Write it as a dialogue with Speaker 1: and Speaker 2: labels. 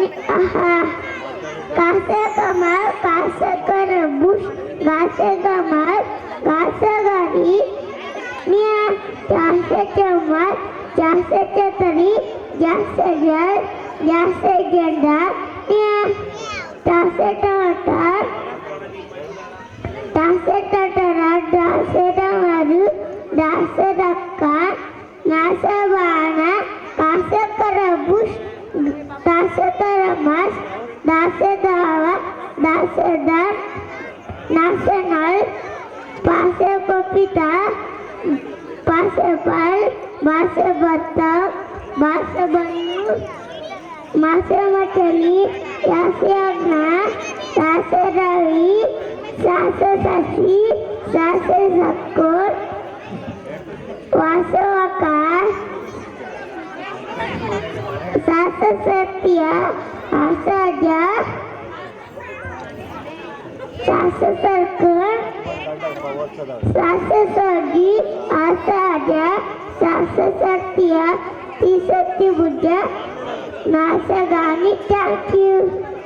Speaker 1: aha. Kasa kamar, kasa kerebus, kasa kamar, kasa gari, nia, jasa cemat, jasa cetri, jasa jal, jasa janda, nia, jasa tatar, jasa tatara, jasa damaru, jasa dakka, nasa bana, kasa kerebus, kasa keramas, dasa dawa, dasa dar, nasional, pase papita, pase pal, pase batak, pase banyu, mase matali, yase agna, sase ravi, sase sasi, sase zakkur, wase wakas, sase setia, asaja, sase serker, sase sogi, asaja, sase setia, tisati buddha, nasa gani, thank you.